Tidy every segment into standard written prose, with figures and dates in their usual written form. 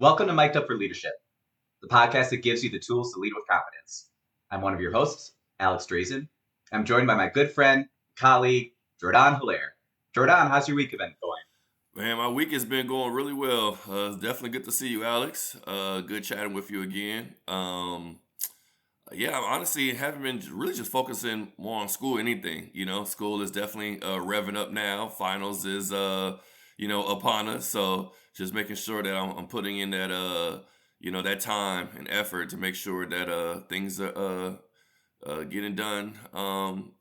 Welcome to Mic'd Up for Leadership, the podcast that gives you the tools to lead with confidence. I'm one of your hosts, Alex Dresen. I'm joined by my good friend, colleague, Jourdan Hilaire. Jourdan, how's your week been going? Man, my week has been going really well. It's definitely good to see you, Alex. Good chatting with you again. Yeah, I honestly haven't been really just focusing more on school, anything. School is definitely revving up now. Finals is, upon us. So just making sure that I'm putting in that, that time and effort to make sure that things are getting done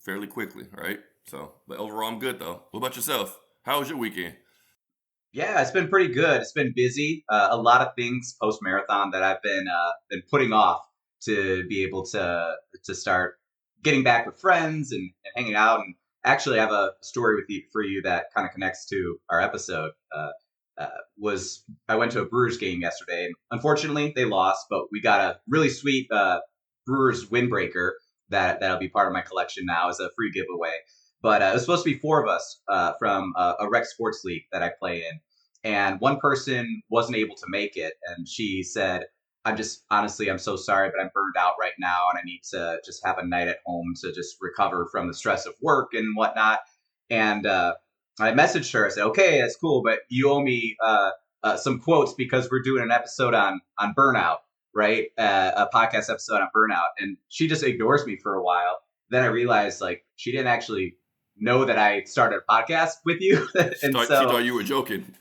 fairly quickly, right? So, but overall, I'm good though. What about yourself? How was your weekend? Yeah, it's been pretty good. It's been busy. A lot of things post marathon that I've been putting off to be able to start getting back with friends and hanging out. And actually, I have a story for you that kind of connects to our episode. Was I went to a Brewers game yesterday, and unfortunately they lost, but we got a really sweet Brewers windbreaker that'll be part of my collection now as a free giveaway. But it was supposed to be four of us from a rec sports league that I play in. And one person wasn't able to make it. And she said, I'm so sorry, but I'm burned out right now. And I need to just have a night at home to just recover from the stress of work and whatnot. And I messaged her. I said, okay, that's cool, but you owe me some quotes because we're doing an episode on burnout, right? A podcast episode on burnout. And she just ignores me for a while. Then I realized like she didn't actually know that I started a podcast with you, and She thought you were joking.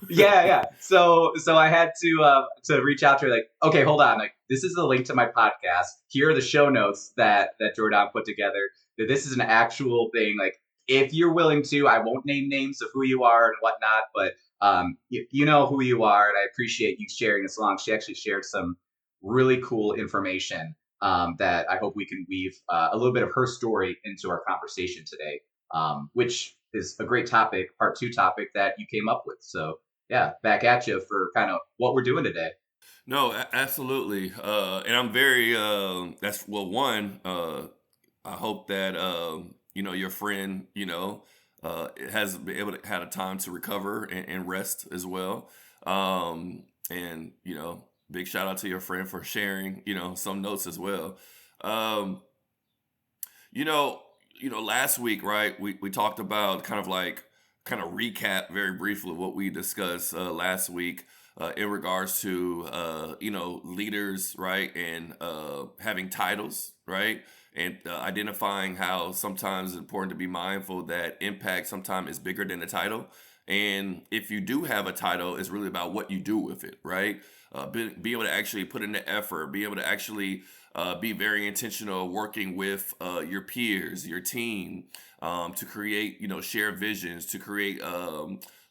yeah. So I had to reach out to her like, okay, hold on, like this is the link to my podcast. Here are the show notes that Jourdan put together. That this is an actual thing. Like if you're willing to, I won't name names of who you are and whatnot, but you know who you are, and I appreciate you sharing this along. She actually shared some really cool information that I hope we can weave a little bit of her story into our conversation today, which is a great topic, part two topic that you came up with. So yeah, back at you for kind of what we're doing today. No, absolutely. And I'm very, that's well, one, I hope that, your friend, has been able to had a time to recover and rest as well. And, big shout out to your friend for sharing, some notes as well. Um, you know, last week, right? We talked about kind of recap very briefly what we discussed last week in regards to leaders, right, and having titles, right, and identifying how sometimes it's important to be mindful that impact sometimes is bigger than the title. And if you do have a title, it's really about what you do with it, right? Be able to actually put in the effort, be able to actually be very intentional working with your peers, your team, to create, share visions, to create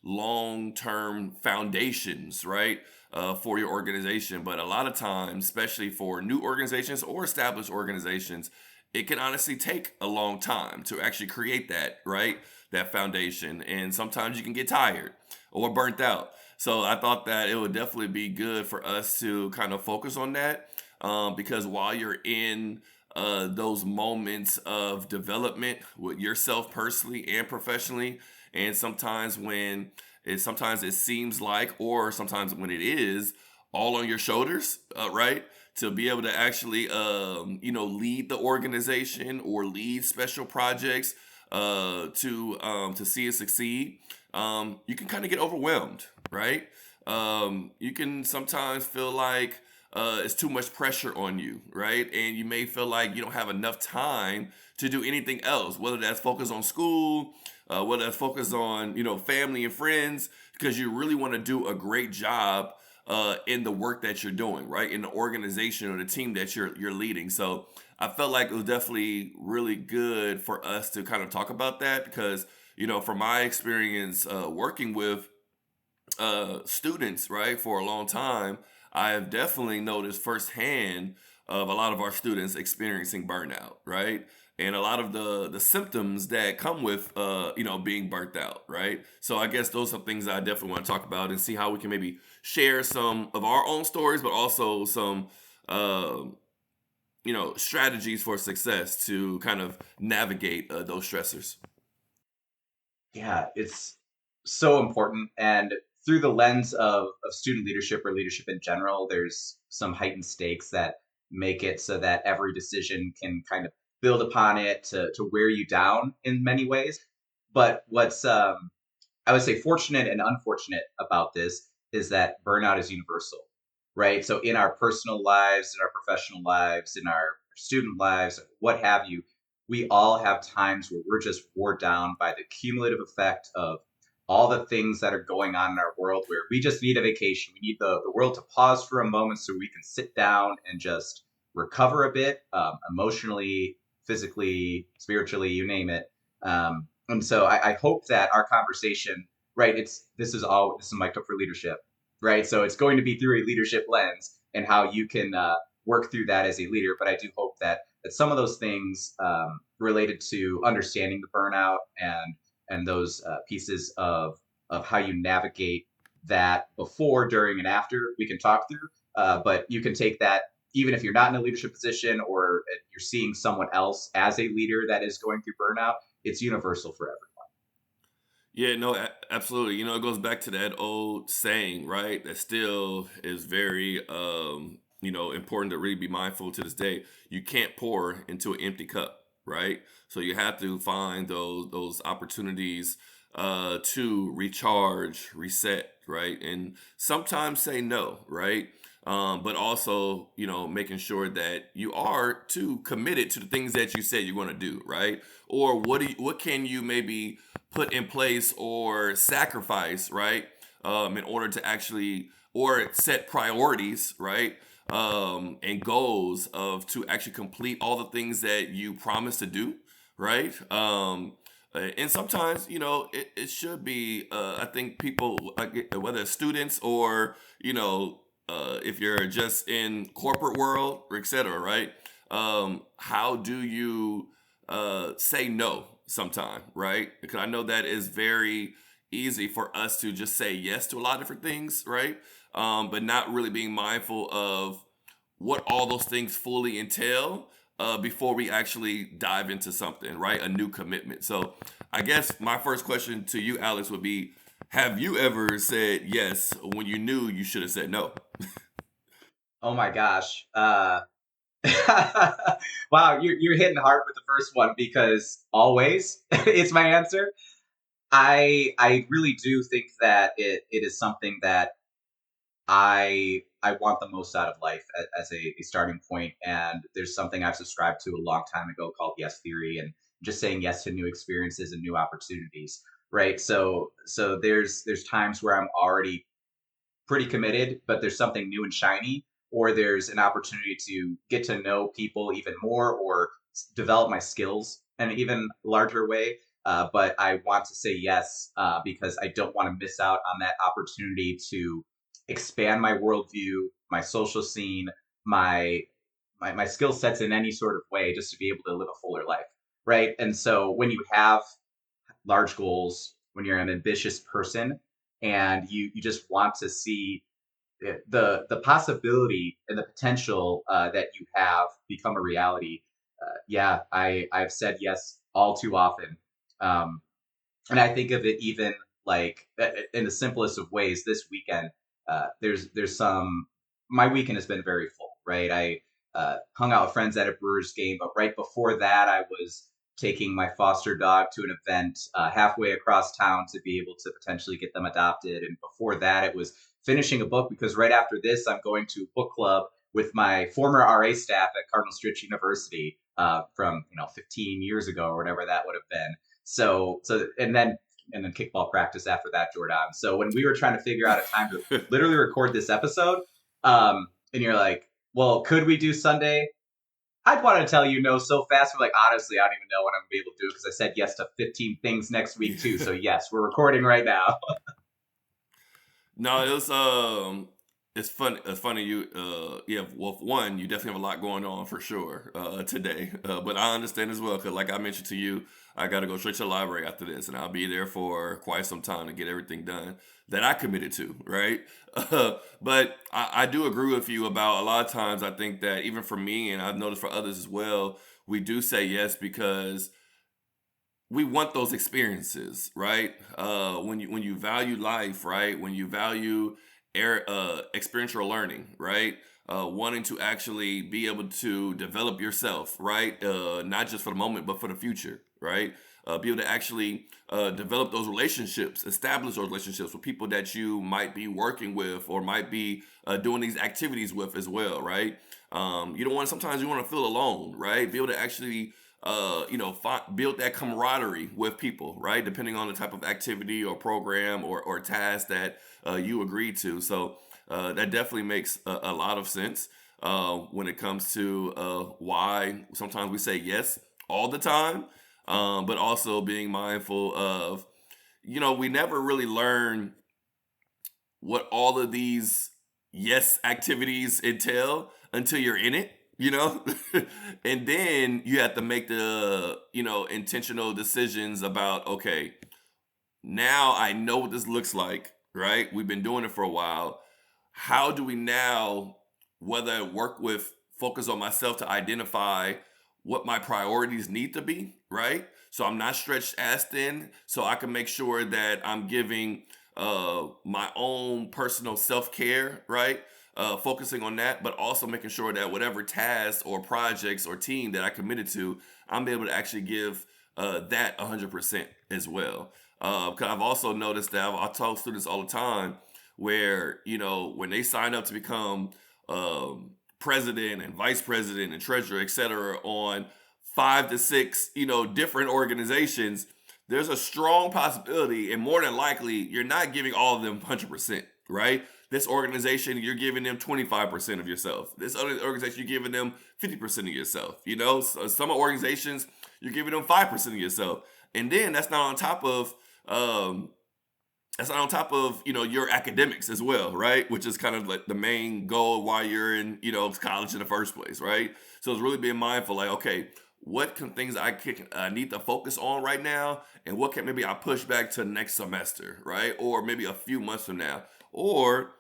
long-term foundations, right, for your organization. But a lot of times, especially for new organizations or established organizations, it can honestly take a long time to actually create that, right, that foundation. And sometimes you can get tired or burnt out. So I thought that it would definitely be good for us to kind of focus on that, because while you're in those moments of development with yourself personally and professionally, and sometimes it seems like, or sometimes when it is, all on your shoulders, right? To be able to actually, lead the organization or lead special projects to see it succeed. You can kind of get overwhelmed, right? You can sometimes feel like it's too much pressure on you, right? And you may feel like you don't have enough time to do anything else, whether that's focus on school, whether that's focus on, family and friends, because you really want to do a great job in the work that you're doing, right? In the organization or the team that you're leading. So I felt like it was definitely really good for us to kind of talk about that because, from my experience working with students, right, for a long time, I have definitely noticed firsthand of a lot of our students experiencing burnout, right? And a lot of the symptoms that come with being burnt out, right? So I guess those are things that I definitely want to talk about and see how we can maybe share some of our own stories, but also some strategies for success to kind of navigate those stressors. Yeah, it's so important. And through the lens of student leadership or leadership in general, there's some heightened stakes that make it so that every decision can kind of build upon it to wear you down in many ways. But what's I would say fortunate and unfortunate about this is that burnout is universal, right? So in our personal lives, in our professional lives, in our student lives, what have you, we all have times where we're just wore down by the cumulative effect of all the things that are going on in our world where we just need a vacation. We need the world to pause for a moment so we can sit down and just recover a bit, emotionally, physically, spiritually, you name it. And so I hope that our conversation, right? This is mic'd up for leadership, right? So it's going to be through a leadership lens and how you can work through that as a leader. But I do hope that some of those things related to understanding the burnout and those pieces of how you navigate that before, during, and after we can talk through. But you can take that even if you're not in a leadership position or you're seeing someone else as a leader that is going through burnout. It's universal for everyone. Yeah, no, absolutely. You know, it goes back to that old saying, right? That still is very, important to really be mindful to this day. You can't pour into an empty cup, right? So you have to find those opportunities to recharge, reset, right? And sometimes say no, right? But also, making sure that you are too committed to the things that you said you're going to do, right? Or what can you maybe put in place or sacrifice, right? In order to actually, or set priorities, right? And goals of to actually complete all the things that you promised to do, right? And sometimes, it should be, I think people, whether it's students or, if you're just in corporate world or et cetera, right? How do you say no sometime, right? Because I know that is very easy for us to just say yes to a lot of different things, right? But not really being mindful of what all those things fully entail before we actually dive into something, right? A new commitment. So I guess my first question to you, Alex, would be, have you ever said yes when you knew you should have said no? Oh my gosh. Wow, you're hitting hard with the first one because always it's my answer. I really do think that it is something that I want the most out of life as a starting point. And there's something I've subscribed to a long time ago called yes theory and just saying yes to new experiences and new opportunities. Right. So there's times where I'm already pretty committed, but there's something new and shiny, or there's an opportunity to get to know people even more or develop my skills in an even larger way. But I want to say yes because I don't want to miss out on that opportunity to expand my worldview, my social scene, my my skill sets in any sort of way, just to be able to live a fuller life. Right. And so when you have large goals, when you're an ambitious person, and you just want to see the possibility and the potential that you have become a reality. Yeah, I've said yes all too often, um, and I think of it even like in the simplest of ways. This weekend, there's some. My weekend has been very full, right? I hung out with friends at a Brewers game, but right before that, I was taking my foster dog to an event halfway across town to be able to potentially get them adopted, and before that, it was finishing a book because right after this, I'm going to a book club with my former RA staff at Cardinal Stritch University from 15 years ago or whatever that would have been. So and then kickball practice after that, Jourdan. So when we were trying to figure out a time to literally record this episode, and you're like, well, could we do Sunday? I'd want to tell you no so fast. We're like, honestly, I don't even know what I'm gonna be able to do because I said yes to 15 things next week too. So yes, we're recording right now. No, it's funny. It's funny you yeah. Well, for one, you definitely have a lot going on for sure today. But I understand as well because, like I mentioned to you, I got to go straight to the library after this, and I'll be there for quite some time to get everything done that I committed to. Right. But I do agree with you about a lot of times. I think that even for me, and I've noticed for others as well, we do say yes because we want those experiences, right? When you value life, right? When you value experiential learning, right? Wanting to actually be able to develop yourself, right? Not just for the moment, but for the future, right? Be able to actually develop those relationships, establish those relationships with people that you might be working with or might be doing these activities with as well, right? You don't want sometimes you want to feel alone, right? Be able to actually build that camaraderie with people, right? Depending on the type of activity or program or task that you agree to. So that definitely makes a lot of sense when it comes to why sometimes we say yes all the time, but also being mindful of, we never really learn what all of these yes activities entail until you're in it, and then you have to make the, intentional decisions about, okay, now I know what this looks like, right? We've been doing it for a while. How do we now, whether I work with, focus on myself to identify what my priorities need to be, right? So I'm not stretched as thin, so I can make sure that I'm giving my own personal self-care, right? Focusing on that, but also making sure that whatever tasks or projects or team that I committed to, I'm able to actually give that 100% as well. Because I've also noticed that I tell students all the time where, when they sign up to become president and vice president and treasurer, et cetera, on 5 to 6, different organizations, there's a strong possibility, and more than likely, you're not giving all of them 100%, right? This organization, you're giving them 25% of yourself. This other organization, you're giving them 50% of yourself. So some organizations, you're giving them 5% of yourself. And then um, that's not on top of your academics as well, right? Which is kind of like the main goal why you're in college in the first place, right? So it's really being mindful, like, okay, what things I need to focus on right now, and what can maybe I push back to next semester, right? Or maybe a few months from now, or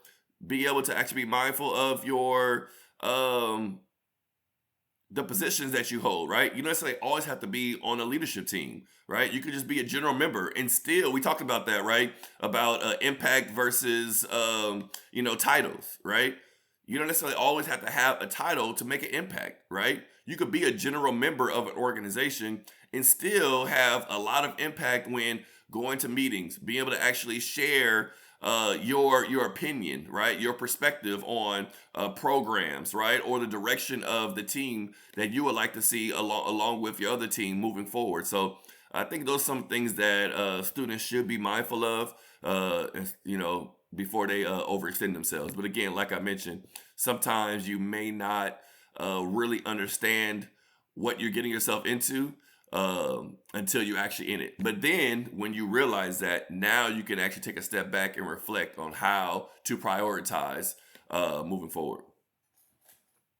be able to actually be mindful of your the positions that you hold, right? You don't necessarily always have to be on a leadership team, right? You could just be a general member, and still, we talked about that, right? About impact versus, titles, right? You don't necessarily always have to have a title to make an impact, right? You could be a general member of an organization and still have a lot of impact when going to meetings, being able to actually share your opinion, right? Your perspective on programs, right? Or the direction of the team that you would like to see along with your other team moving forward. So I think those are some things that students should be mindful of, before they overextend themselves. But again, like I mentioned, sometimes you may not really understand what you're getting yourself into until you're actually in it. But then when you realize that, now you can actually take a step back and reflect on how to prioritize moving forward.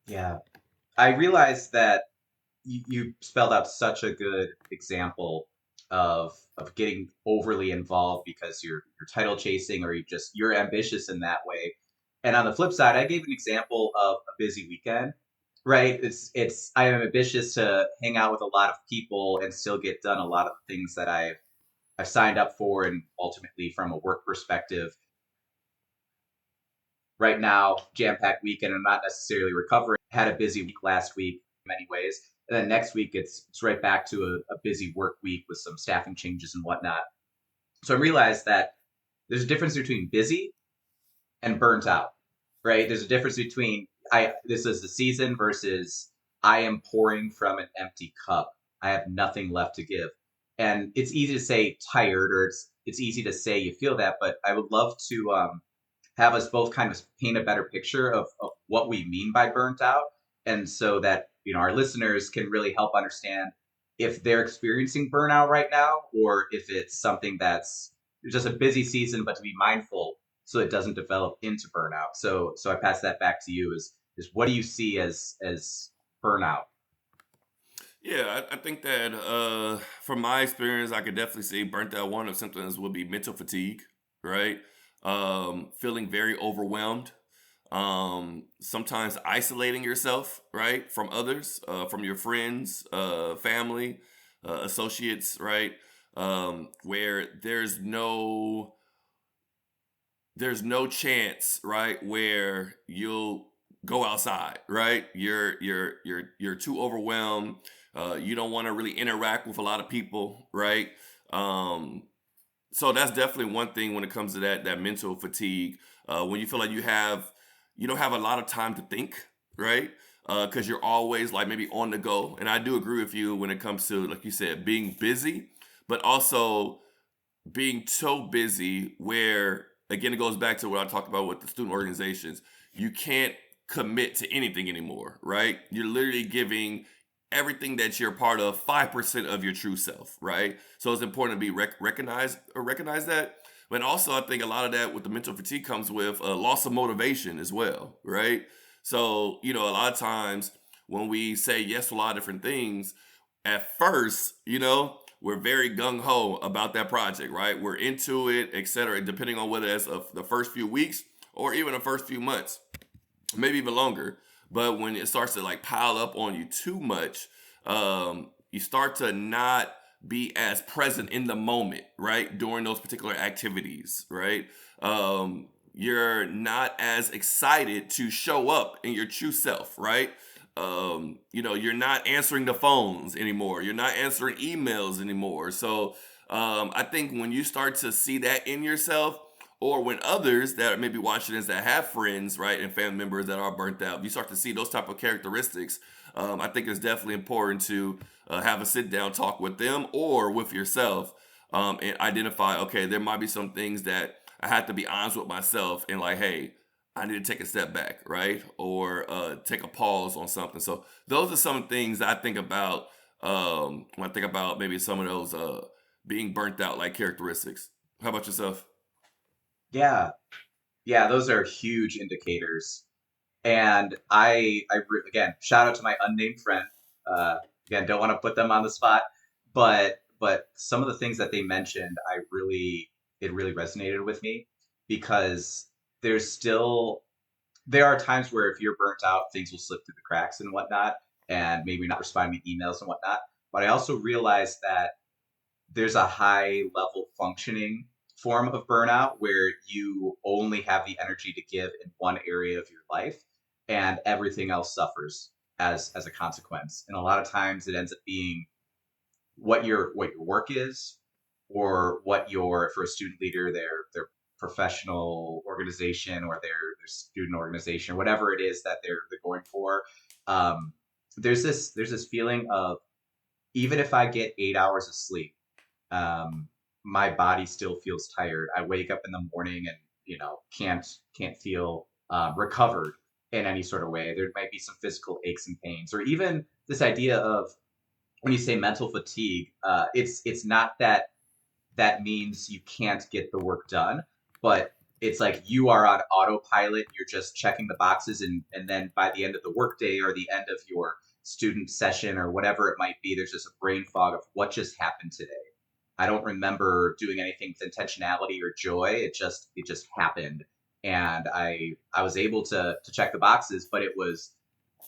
Yeah. I realized that you spelled out such a good example of getting overly involved because you're title chasing, or you're ambitious in that way. And on the flip side, I gave an example of a busy weekend. Right? It's I am ambitious to hang out with a lot of people and still get done a lot of the things that I've signed up for, and ultimately from a work perspective. Right now, jam-packed weekend, I'm not necessarily recovering. Had a busy week last week in many ways. And then next week it's right back to a busy work week with some staffing changes and whatnot. So I realized that there's a difference between busy and burnt out, right? There's a difference between I this is the season versus I am pouring from an empty cup. I have nothing left to give. And it's easy to say tired, or it's easy to say you feel that, but I would love to have us both kind of paint a better picture of what we mean by burnt out, and so that our listeners can really help understand if they're experiencing burnout right now, or if it's something that's just a busy season, but to be mindful so it doesn't develop into burnout. So I pass that back to you. Is what do you see as burnout? Yeah, I think that from my experience, I could definitely see burnt out. One of the symptoms would be mental fatigue, right? Feeling very overwhelmed. Sometimes isolating yourself, right, from others, from your friends, family. associates, right? Where there's no chance, right, where you'll go outside, right? You're too overwhelmed. You don't want to really interact with a lot of people, right? Um, so that's definitely one thing when it comes to that mental fatigue. When you feel like you don't have a lot of time to think, right? Because you're always like maybe on the go. And I do agree with you when it comes to, like you said, being busy, but also being so busy where, again, it goes back to what I talked about with the student organizations. You can't commit to anything anymore, right? You're literally giving everything that you're a part of 5% of your true self, right? So it's important to be recognize that. But also, I think a lot of that with the mental fatigue comes with a loss of motivation as well, right? So, a lot of times when we say yes to a lot of different things, at first, we're very gung ho about that project, right? We're into it, etc. Depending on whether it's the first few weeks or even the first few months, maybe even longer. But when it starts to like pile up on you too much, you start to not be as present in the moment, right? During those particular activities, right? You're not as excited to show up in your true self, right? You're not answering the phones anymore. You're not answering emails anymore. So I think when you start to see that in yourself, or when others that are maybe watching this that have friends, right, and family members that are burnt out, you start to see those type of characteristics. I think it's definitely important to have a sit down talk with them or with yourself, and identify, okay, there might be some things that I have to be honest with myself and like, hey, I need to take a step back, right, or take a pause on something. So those are some things I think about when I think about maybe some of those being burnt out like characteristics. How about yourself? Yeah, yeah, those are huge indicators. And again, shout out to my unnamed friend. Again, don't want to put them on the spot, but some of the things that they mentioned, it really resonated with me because there's still there are times where if you're burnt out, things will slip through the cracks and whatnot, and maybe not responding to emails and whatnot. But I also realized that there's a high level functioning form of burnout where you only have the energy to give in one area of your life and everything else suffers as a consequence. And a lot of times it ends up being what your work is, or what your for a student leader their professional organization or their student organization, whatever it is that they're going for. um, there's this feeling of, even if I get 8 hours of sleep, um, my body still feels tired. I wake up in the morning and can't feel recovered in any sort of way. There might be some physical aches and pains, or even this idea of, when you say mental fatigue, it's not that that means you can't get the work done, but it's like you are on autopilot. You're just checking the boxes, and then by the end of the workday or the end of your student session or whatever it might be, there's just a brain fog of what just happened today. I don't remember doing anything with intentionality or joy. It just happened, and I was able to check the boxes, but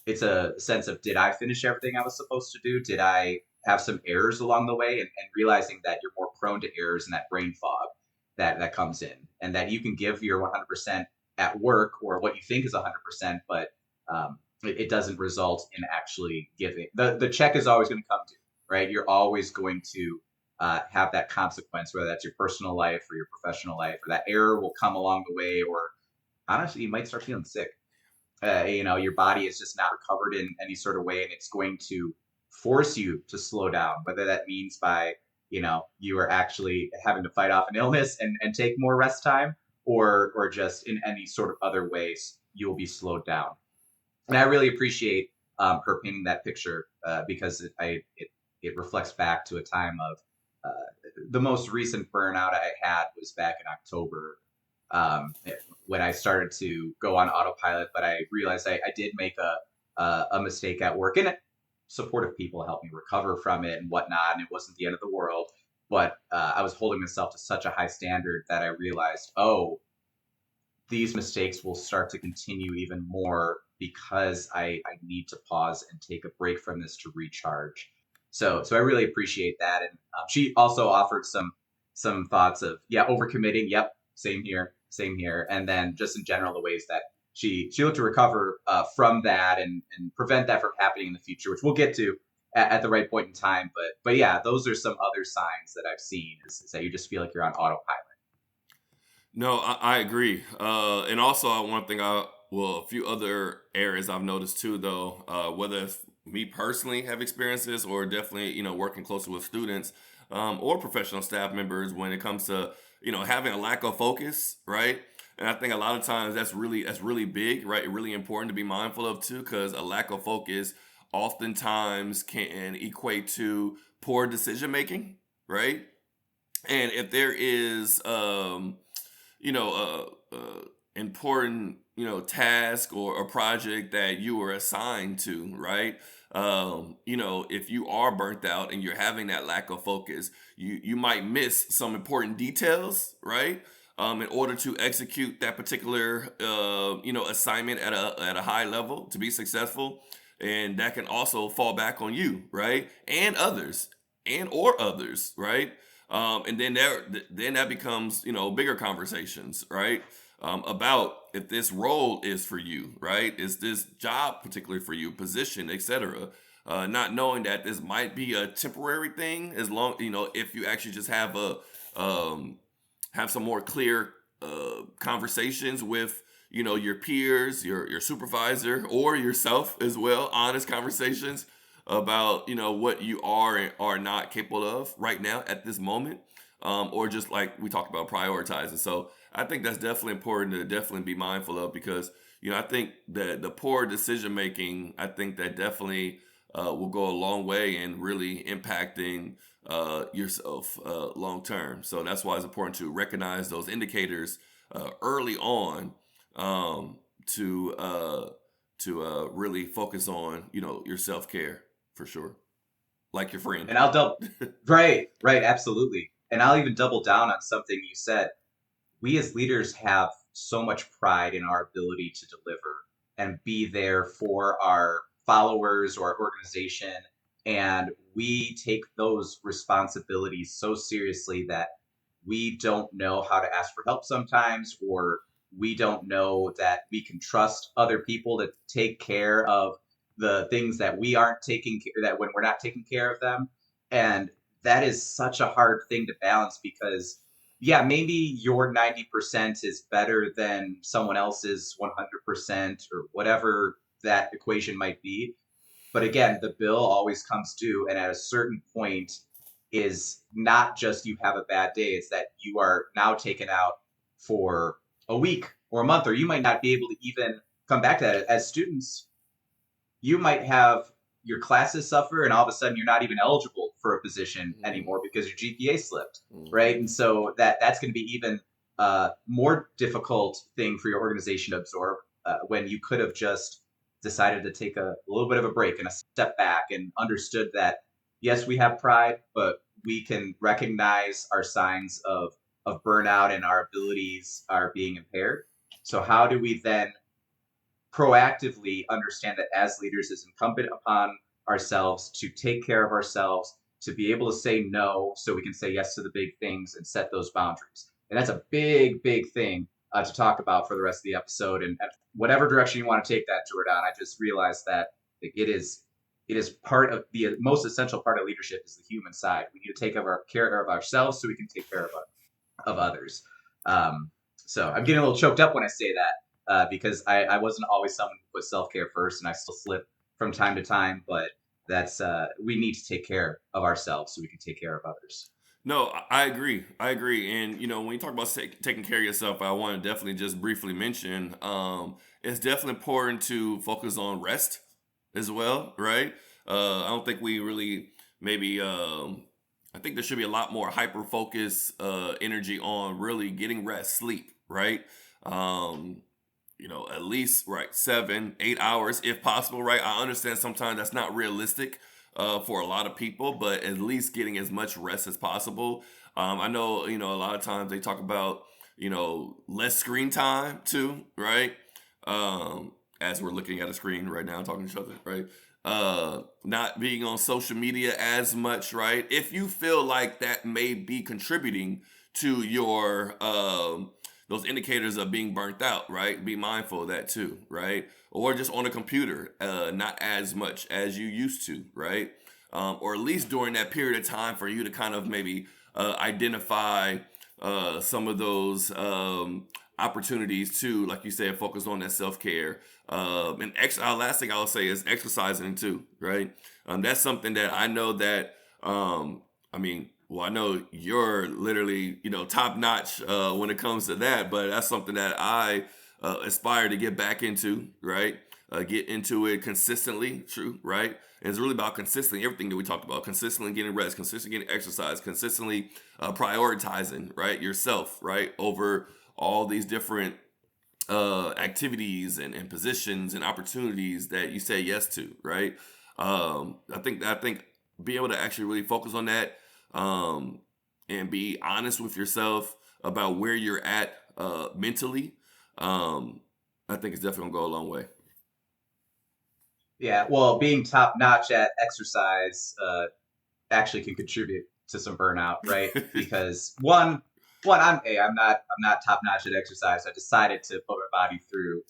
it's a sense of, did I finish everything I was supposed to do? Did I have some errors along the way? And realizing that you're more prone to errors and that brain fog that comes in, and that you can give your 100% at work, or what you think is 100%, but it doesn't result in actually giving. The check is always going to come due, right? You're always going to have that consequence, whether that's your personal life or your professional life, or that error will come along the way, or honestly, you might start feeling sick. Your body is just not recovered in any sort of way, and it's going to force you to slow down, whether that means by you are actually having to fight off an illness and take more rest time, or just in any sort of other ways you will be slowed down. And I really appreciate her painting that picture, because it reflects back to a time of the most recent burnout I had was back in October, when I started to go on autopilot. But I realized I did make a mistake at work, and supportive people helped me recover from it and whatnot, and it wasn't the end of the world. But I was holding myself to such a high standard that I realized, oh, these mistakes will start to continue even more because I need to pause and take a break from this to recharge. So I really appreciate that. And she also offered some thoughts of, yeah, overcommitting. Yep, same here. And then just in general, the ways that she looked to recover from that and prevent that from happening in the future, which we'll get to at the right point in time. But yeah, those are some other signs that I've seen is that you just feel like you're on autopilot. No, I agree. And also, one thing well, a few other areas I've noticed too, though, whether it's me personally have experienced this or definitely, working closely with students or professional staff members when it comes to, having a lack of focus, right? And I think a lot of times that's really big, right? Really important to be mindful of too, because a lack of focus oftentimes can equate to poor decision making, right? And if there is, important, task or a project that you were assigned to, right? If you are burnt out and you're having that lack of focus, you might miss some important details, right? In order to execute that particular, assignment at a high level to be successful, and that can also fall back on you, right? And others, and or others, right? And then that becomes bigger conversations, right? About if this role is for you, right? Is this job particularly for you, position, etc. Not knowing that this might be a temporary thing, as long if you actually just have some more clear conversations with your peers, your supervisor, or yourself as well, honest conversations about what you are and are not capable of right now at this moment, or just like we talked about, prioritizing. So I think that's definitely important to definitely be mindful of, because I think that the poor decision making, I think that definitely will go a long way in really impacting yourself long term. So that's why it's important to recognize those indicators early on, to really focus on your self care for sure, like your friend. And I'll double right, absolutely. And I'll even double down on something you said. We as leaders have so much pride in our ability to deliver and be there for our followers or our organization. And we take those responsibilities so seriously that we don't know how to ask for help sometimes, or we don't know that we can trust other people to take care of the things that we aren't taking care that when we're not taking care of them. And that is such a hard thing to balance because yeah, maybe your 90% is better than someone else's 100% or whatever that equation might be. But again, the bill always comes due. And at a certain point, is not just you have a bad day, it's that you are now taken out for a week or a month, or you might not be able to even come back to that. As students, you might have your classes suffer and all of a sudden you're not even eligible for a position Mhm, anymore because your GPA slipped, right? mhm. And so that's going to be even more difficult thing for your organization to absorb when you could have just decided to take a little bit of a break and a step back and understood that yes, we have pride, but we can recognize our signs of burnout and our abilities are being impaired. So how do we then proactively understand that as leaders it's incumbent upon ourselves to take care of ourselves, to be able to say no so we can say yes to the big things and set those boundaries. And that's a big thing to talk about for the rest of the episode. And whatever direction you want to take that, Jourdan, I just realized that it is part of the most essential part of leadership is the human side. We need to take care of ourselves so we can take care of others. So I'm getting a little choked up when I say that because I wasn't always someone who put self care first, and I still slip from time to time. But that's we need to take care of ourselves so we can take care of others. No, I agree. I agree. And when you talk about taking care of yourself, I want to definitely just briefly mention, it's definitely important to focus on rest as well, right? I don't think we really maybe. I think there should be a lot more hyper focus, energy on really getting rest, sleep, right? Um, at least right 7 8 hours if possible, right? I understand sometimes that's not realistic for a lot of people, but at least getting as much rest as possible. I know a lot of times they talk about less screen time too, right? As we're looking at a screen right now talking to each other, right? not being on social media as much, right? If you feel like that may be contributing to your those indicators of being burnt out, right? Be mindful of that too, right? Or just on a computer, not as much as you used to, right? Or at least during that period of time for you to kind of maybe identify some of those opportunities to, like you said, focus on that self care. Last thing I'll say is exercising too, right? That's something that I know that, I mean, well, I know you're literally, top notch when it comes to that, but that's something that I aspire to get back into, right? Get into it consistently, true, right? And it's really about consistently everything that we talked about, consistently getting rest, consistently getting exercise, consistently prioritizing, right, yourself, right, over all these different activities and positions and opportunities that you say yes to, right? I think being able to actually really focus on that, um, and be honest with yourself about where you're at mentally, um, I think it's definitely gonna go a long way. Yeah, well, being top notch at exercise actually can contribute to some burnout, right? Because one, I'm not top notch at exercise. I decided to put my body through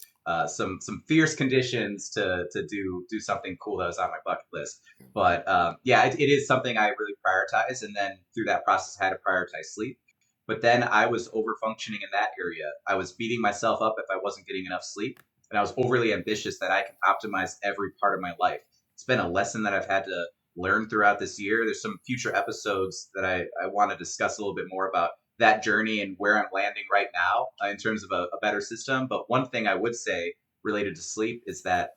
some fierce conditions to do something cool that was on my bucket list. But yeah, it is something I really prioritize, and then through that process, I had to prioritize sleep. But then I was over functioning in that area. I was beating myself up if I wasn't getting enough sleep, and I was overly ambitious that I can optimize every part of my life. It's been a lesson that I've had to learned throughout this year. There's some future episodes that I want to discuss a little bit more about that journey and where I'm landing right now in terms of a better system. But one thing I would say related to sleep is that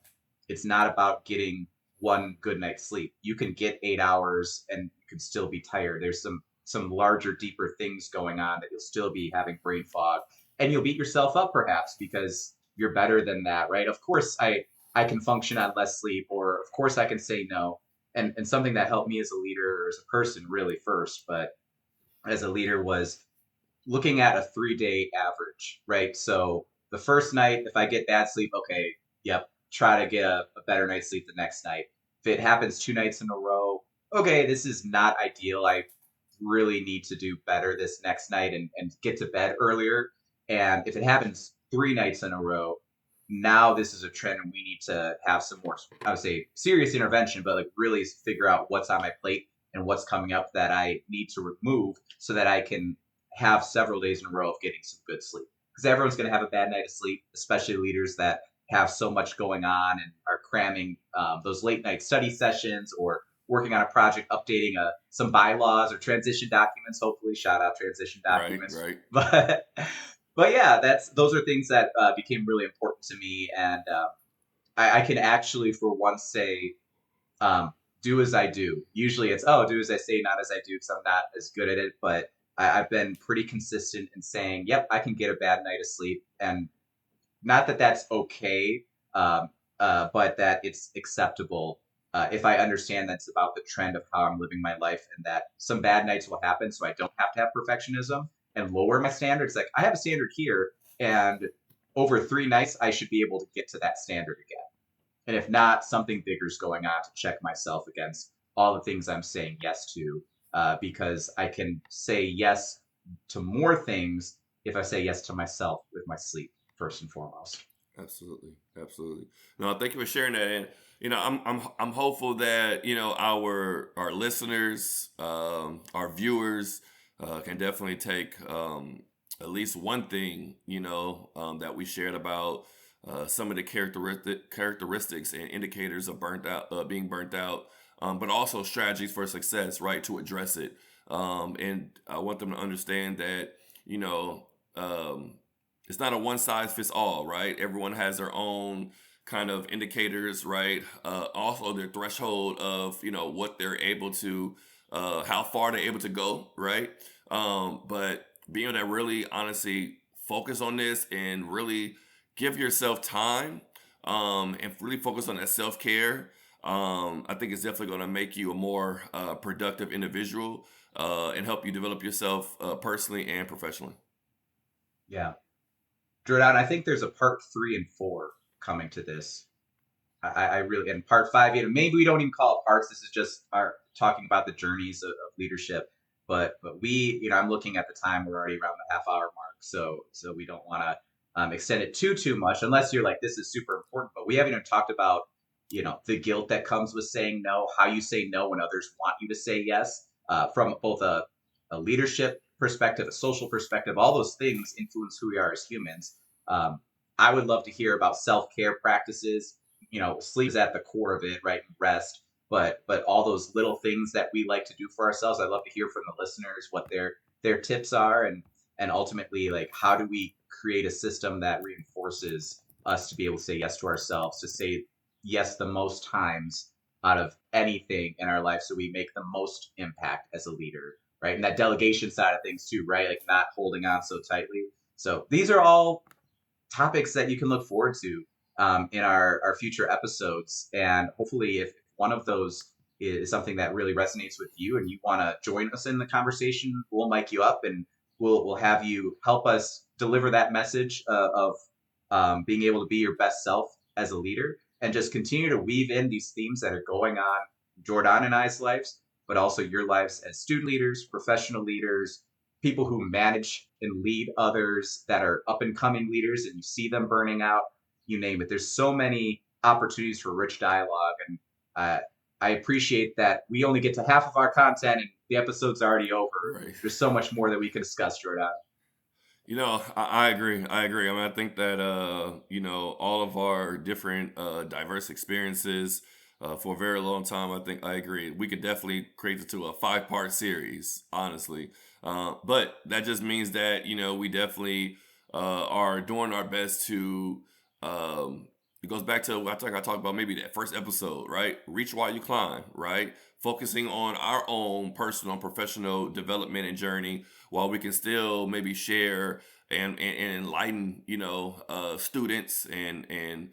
it's not about getting one good night's sleep. You can get 8 hours and you can still be tired. There's some larger, deeper things going on that you'll still be having brain fog, and you'll beat yourself up perhaps because you're better than that, right? Of course, I can function on less sleep, or of course I can say no, and something that helped me as a leader or as a person really first, but as a leader was looking at a 3 day average, right? So the first night, if I get bad sleep, okay, yep, try to get a better night's sleep the next night. If it happens 2 nights in a row, okay, this is not ideal. I really need to do better this next night and get to bed earlier. And if it happens 3 nights in a row, now this is a trend and we need to have some more, I would say, serious intervention, but like really figure out what's on my plate and what's coming up that I need to remove so that I can have several days in a row of getting some good sleep. Because everyone's going to have a bad night of sleep, especially leaders that have so much going on and are cramming those late night study sessions or working on a project, updating some bylaws or transition documents. Hopefully, shout out transition Right, documents. right. But but yeah, those are things that became really important to me, and I can actually, for once, say um, do as I do. Usually it's, oh, do as I say, not as I do, because I'm not as good at it. But I've been pretty consistent in saying, yep, I can get a bad night of sleep. And not that that's okay, um, but that it's acceptable if I understand that's about the trend of how I'm living my life and that some bad nights will happen. So I don't have to have perfectionism and lower my standards. Like I have a standard here, and over 3 nights, I should be able to get to that standard again. And if not, something bigger is going on to check myself against all the things I'm saying yes to, because I can say yes to more things if I say yes to myself with my sleep first and foremost. Absolutely, absolutely. No, thank you for sharing that. And I'm hopeful that our listeners, our viewers, can definitely take at least one thing that we shared about some of the characteristics and indicators of burnt out, being burnt out, but also strategies for success, right? To address it, and I want them to understand that you know. It's not a one size fits all, right? Everyone has their own kind of indicators, right? Also, their threshold of what they're able to, how far they're able to go, right? But being able to really, honestly focus on this and really give yourself time, and really focus on that self care. I think it's definitely going to make you a more productive individual, and help you develop yourself personally and professionally. Yeah. Jourdan, I think there's a part 3 and 4 coming to this. I really, in part five, maybe we don't even call it parts. This is just our talking about the journeys of leadership. But we, I'm looking at the time. We're already around the half hour mark, so we don't want to extend it too much, unless you're like this is super important. But we haven't even talked about the guilt that comes with saying no, how you say no when others want you to say yes, from both a leadership perspective, a social perspective. All those things influence who we are as humans. Um, I would love to hear about self care practices. Sleep is at the core of it, right? Rest, but all those little things that we like to do for ourselves. I'd love to hear from the listeners what their tips are, and ultimately, like, how do we create a system that reinforces us to be able to say yes to ourselves, to say yes the most times out of anything in our life, so we make the most impact as a leader, right? And that delegation side of things too, right? Like not holding on so tightly. So these are all topics that you can look forward to in our future episodes. And hopefully, if one of those is something that really resonates with you and you want to join us in the conversation, we'll mic you up and we'll have you help us deliver that message of being able to be your best self as a leader and just continue to weave in these themes that are going on Jourdan and I's lives, but also your lives as student leaders, professional leaders, people who manage and lead others that are up and coming leaders and you see them burning out, you name it. There's so many opportunities for rich dialogue. And uh, I appreciate that we only get to half of our content and the episode's already over. Right. There's so much more that we could discuss, Jourdan. I agree. I agree. I mean, I think that all of our different diverse experiences for a very long time. I think I agree. We could definitely create it to a 5-part series, honestly. But that just means that we definitely are doing our best to. It goes back to what I talked about maybe that first episode, right? Reach while you climb, right? Focusing on our own personal and professional development and journey while we can still maybe share and enlighten students and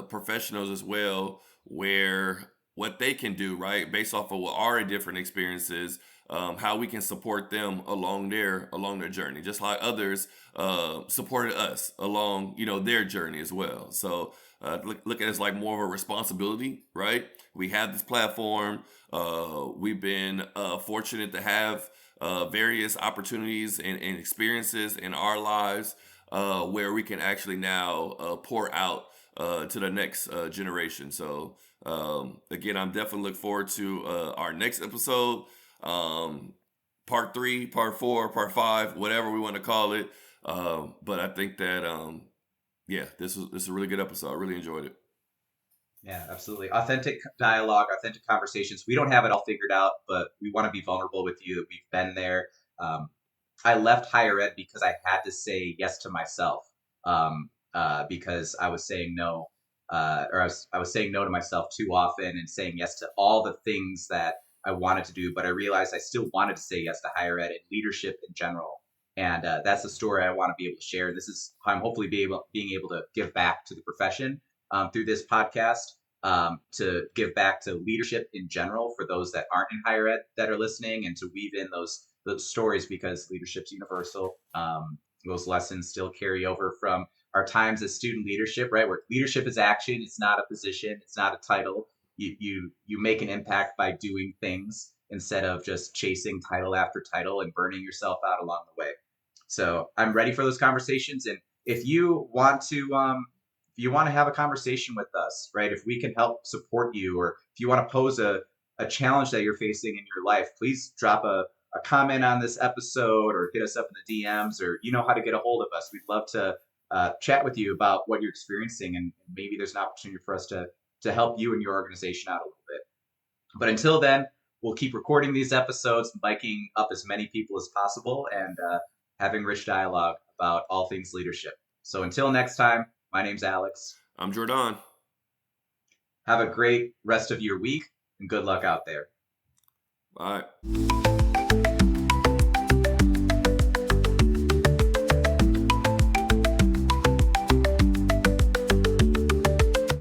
professionals as well, where what they can do, right, based off of what our different experiences, how we can support them along their journey, just like others supported us along their journey as well. So look at it as like more of a responsibility, right? We have this platform. We've been fortunate to have various opportunities and experiences in our lives where we can actually now pour out to the next generation. So again, I'm definitely looking forward to our next episode, part 3, part 4, part 5, whatever we want to call it. But I think that yeah, this is a really good episode. I really enjoyed it. Yeah, absolutely. Authentic dialogue, authentic conversations. We don't have it all figured out, but we want to be vulnerable with you that we've been there. Um, I left higher ed because I had to say yes to myself, because I was saying no, or I was saying no to myself too often and saying yes to all the things that I wanted to do. But I realized I still wanted to say yes to higher ed and leadership in general. And that's the story I want to be able to share. This is how I'm hopefully being able to give back to the profession through this podcast, to give back to leadership in general for those that aren't in higher ed that are listening, and to weave in those stories because leadership's universal. Those lessons still carry over from our times as student leadership, right? Where leadership is action. It's not a position. It's not a title. You make an impact by doing things instead of just chasing title after title and burning yourself out along the way. So I'm ready for those conversations. And if you want to, if you want to have a conversation with us, right? If we can help support you, or if you want to pose a challenge that you're facing in your life, please drop a comment on this episode or hit us up in the DMs, or you know how to get a hold of us. We'd love to chat with you about what you're experiencing, and maybe there's an opportunity for us to help you and your organization out a little bit. But until then, we'll keep recording these episodes, biking up as many people as possible, and having rich dialogue about all things leadership. So until next time, my name's Alex. I'm Jourdan. Have a great rest of your week and good luck out there. Bye.